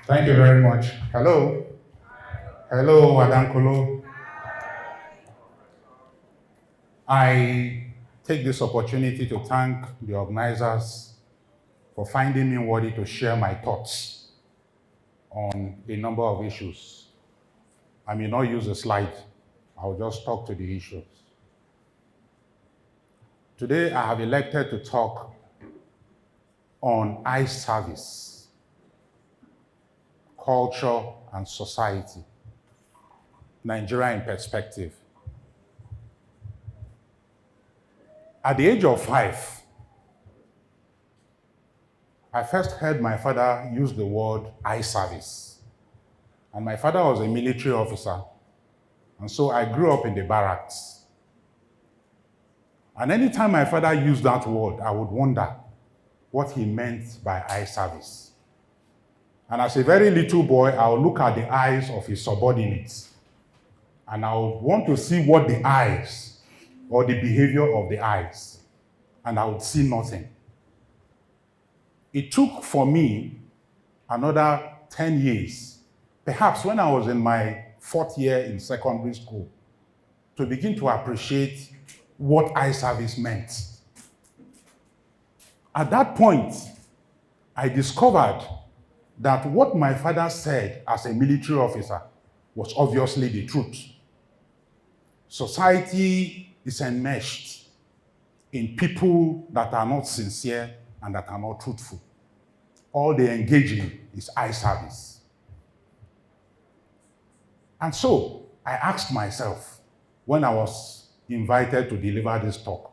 Thank you very much. Hello. Hello, Adankolo. I take this opportunity to thank the organizers for finding me worthy to share my thoughts on a number of issues. I may not use a slide. I'll just talk to the issues. Today, I have elected to talk on eye service, culture and society, Nigeria in perspective. At the age of 5, I first heard my father use the word eye service. And my father was a military officer. And so I grew up in the barracks. And anytime my father used that word, I would wonder what he meant by eye service. And as a very little boy, I would look at the eyes of his subordinates. And I would want to see what the eyes or the behavior of the eyes. And I would see nothing. It took for me another 10 years, perhaps when I was in my 4th year in secondary school, to begin to appreciate what eye service meant. At that point, I discovered that what my father said as a military officer was obviously the truth. Society is enmeshed in people that are not sincere and that are not truthful. All they engage in is eye service. And so I asked myself, when I was invited to deliver this talk,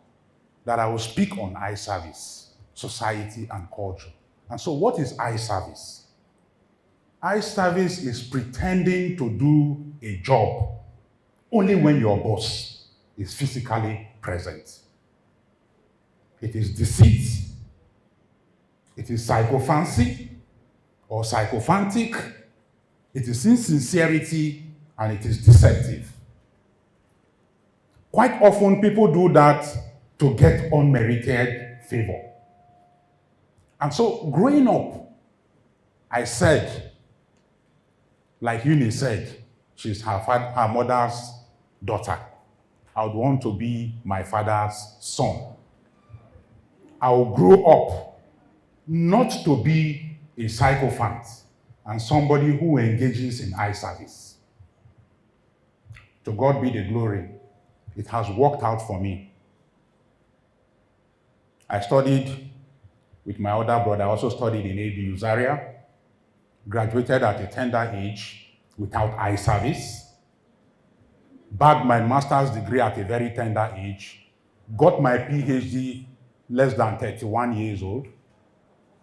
that I will speak on eye service, society, and culture. And so what is eye service? Eye service is pretending to do a job only when your boss is physically present. It is deceit, it is psychophancy or psychophantic, it is insincerity, and it is deceptive. Quite often people do that to get unmerited favor. And so growing up, I said, like Eunice said, she's her mother's daughter. I would want to be my father's son. I will grow up not to be a sycophant and somebody who engages in eye service. To God be the glory. It has worked out for me. I studied with my older brother. I also studied in ABU Zaria, graduated at a tender age without eye service, bagged my master's degree at a very tender age, got my PhD less than 31 years old,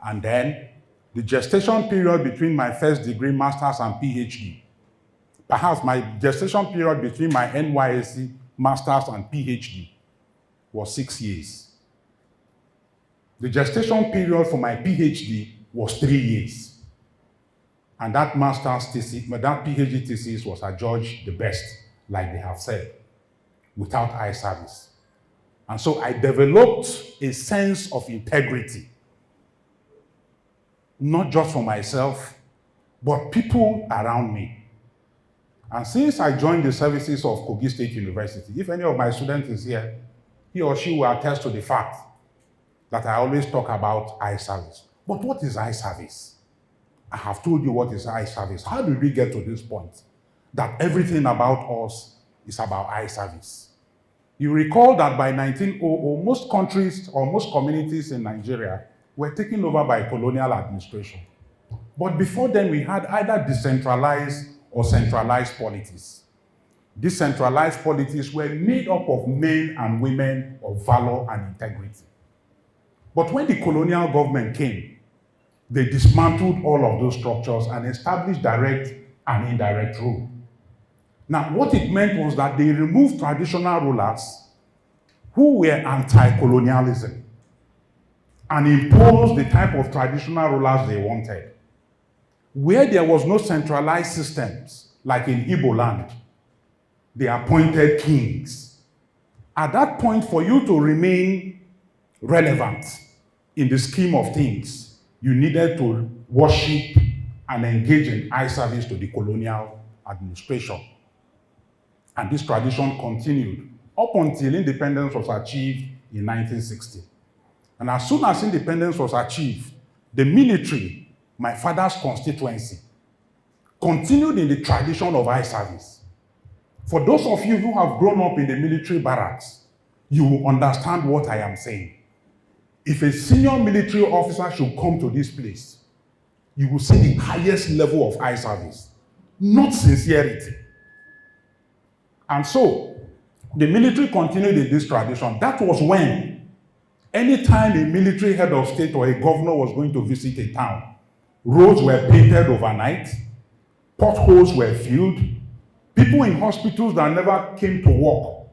and then the gestation period between my first degree, master's, and PhD, perhaps my gestation period between my NYSC, master's, and PhD was 6 years. The gestation period for my PhD was 3 years. And that master's thesis, that PhD thesis was adjudged the best, like they have said, without eye service. And so I developed a sense of integrity, not just for myself, but people around me. And since I joined the services of Kogi State University, if any of my students is here, he or she will attest to the fact that I always talk about eye service. But what is eye service? I have told you what is eye service. How did we get to this point? That everything about us is about eye service. You recall that by 1900, most countries or most communities in Nigeria were taken over by colonial administration. But before then, we had either decentralized or centralized polities. Decentralized polities were made up of men and women of valor and integrity. But when the colonial government came, they dismantled all of those structures and established direct and indirect rule. Now, what it meant was that they removed traditional rulers who were anti-colonialism and imposed the type of traditional rulers they wanted. Where there was no centralized systems, like in Igbo land, they appointed kings. At that point, for you to remain relevant in the scheme of things, you needed to worship, and engage in eye service to the colonial administration. And this tradition continued up until independence was achieved in 1960. And as soon as independence was achieved, the military, my father's constituency, continued in the tradition of eye service. For those of you who have grown up in the military barracks, you will understand what I am saying. If a senior military officer should come to this place, you will see the highest level of eye service, not sincerity. And so, the military continued in this tradition. That was when, anytime a military head of state or a governor was going to visit a town, roads were painted overnight, potholes were filled, people in hospitals that never came to work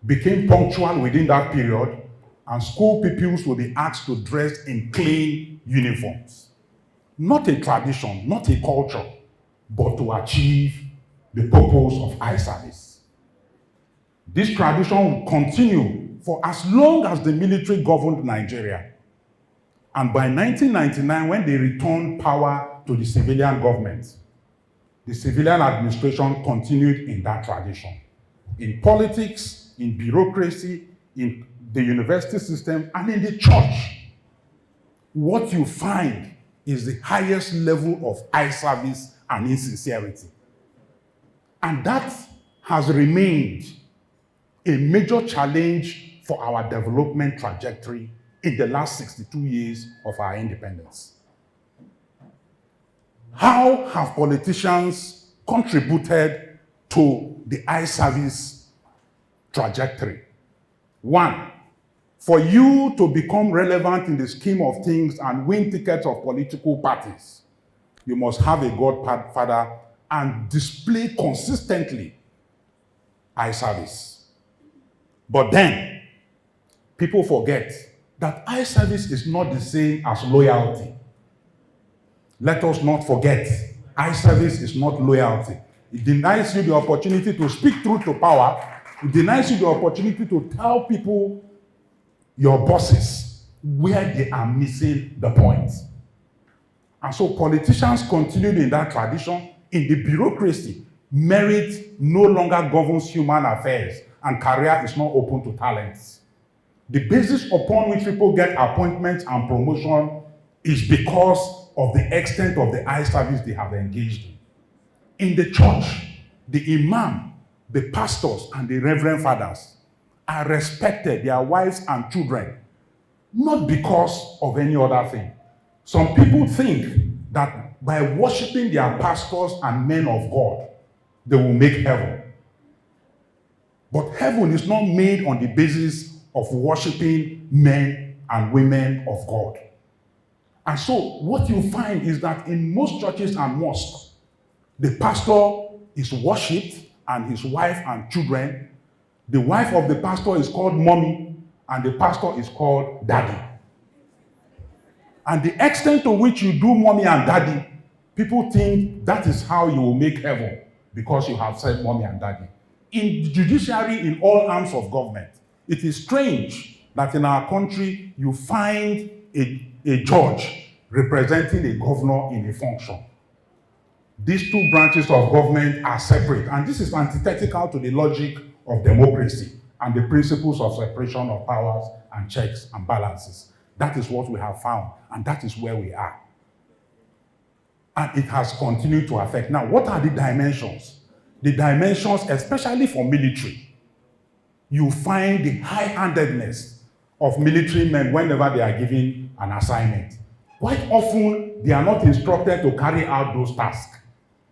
became punctual within that period, and school pupils will be asked to dress in clean uniforms. Not a tradition, not a culture, but to achieve the purpose of eye service. This tradition will continue for as long as the military governed Nigeria. And by 1999, when they returned power to the civilian government, the civilian administration continued in that tradition. In politics, in bureaucracy, in the university system, and in the church, what you find is the highest level of eye service and insincerity. And that has remained a major challenge for our development trajectory in the last 62 years of our independence. How have politicians contributed to the eye service trajectory? One, for you to become relevant in the scheme of things and win tickets of political parties, you must have a godfather and display consistently eye service. But then, people forget that eye service is not the same as loyalty. Let us not forget, eye service is not loyalty. It denies you the opportunity to speak truth to power. It denies you the opportunity to tell people, your bosses, where they are missing the point. And so politicians continued in that tradition. In the bureaucracy, merit no longer governs human affairs, and career is not open to talents. The basis upon which people get appointments and promotion is because of the extent of the eye service they have engaged in. In the church, the imam, the pastors, and the reverend fathers are respected, their wives and children, not because of any other thing. Some people think that by worshiping their pastors and men of God, they will make heaven. But heaven is not made on the basis of worshiping men and women of God. And so what you find is that in most churches and mosques, the pastor is worshipped and his wife and children. The wife of the pastor is called mommy and the pastor is called daddy. And the extent to which you do mommy and daddy, people think that is how you will make heaven because you have said mommy and daddy. In the judiciary, in all arms of government, it is strange that in our country you find a judge representing a governor in a function. These two branches of government are separate, and this is antithetical to the logic of democracy and the principles of separation of powers and checks and balances. That is what we have found, and that is where we are. And it has continued to affect. Now, what are the dimensions? The dimensions, especially for military, you find the high-handedness of military men whenever they are given an assignment. Quite often, they are not instructed to carry out those tasks,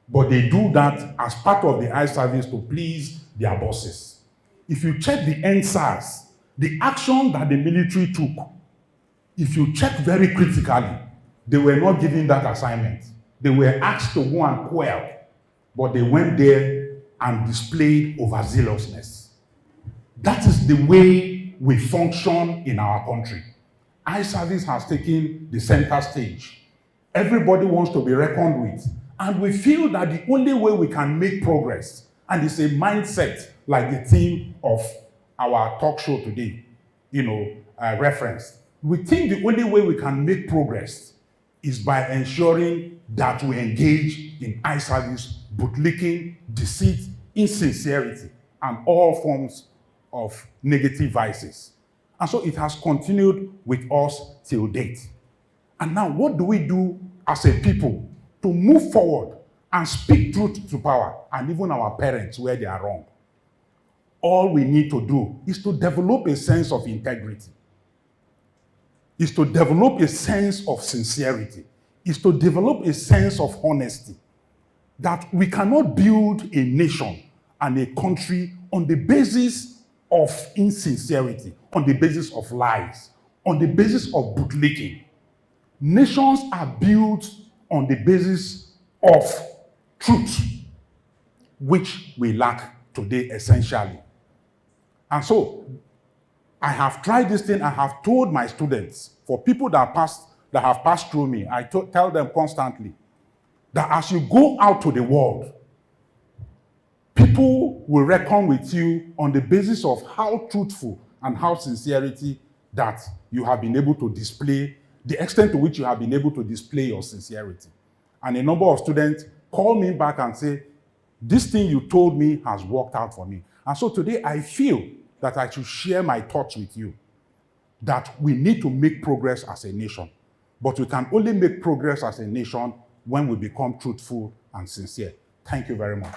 but they do that as part of the eye service to please their bosses. If you check the NSAS, the action that the military took, if you check very critically, they were not given that assignment. They were asked to go and quell, but they went there and displayed overzealousness. That is the way we function in our country. Eye service has taken the center stage. Everybody wants to be reckoned with. And we feel that the only way we can make progress, and it's a mindset like the theme of our talk show today, reference. We think the only way we can make progress is by ensuring that we engage in eye service, bootlicking, deceit, insincerity, and all forms of negative vices. And so it has continued with us till date. And now, what do we do as a people to move forward and speak truth to power, and even our parents where they are wrong? All we need to do is to develop a sense of integrity, is to develop a sense of sincerity, is to develop a sense of honesty, that we cannot build a nation and a country on the basis of insincerity, on the basis of lies, on the basis of bootlicking. Nations are built on the basis of truth, which we lack today essentially. And so, I have tried this thing. I have told my students, for people that have passed through me, I tell them constantly that as you go out to the world, people will reckon with you on the basis of how truthful and how sincerity that you have been able to display, the extent to which you have been able to display your sincerity. And a number of students call me back and say, this thing you told me has worked out for me. And so today I feel that I should share my thoughts with you, that we need to make progress as a nation. But we can only make progress as a nation when we become truthful and sincere. Thank you very much.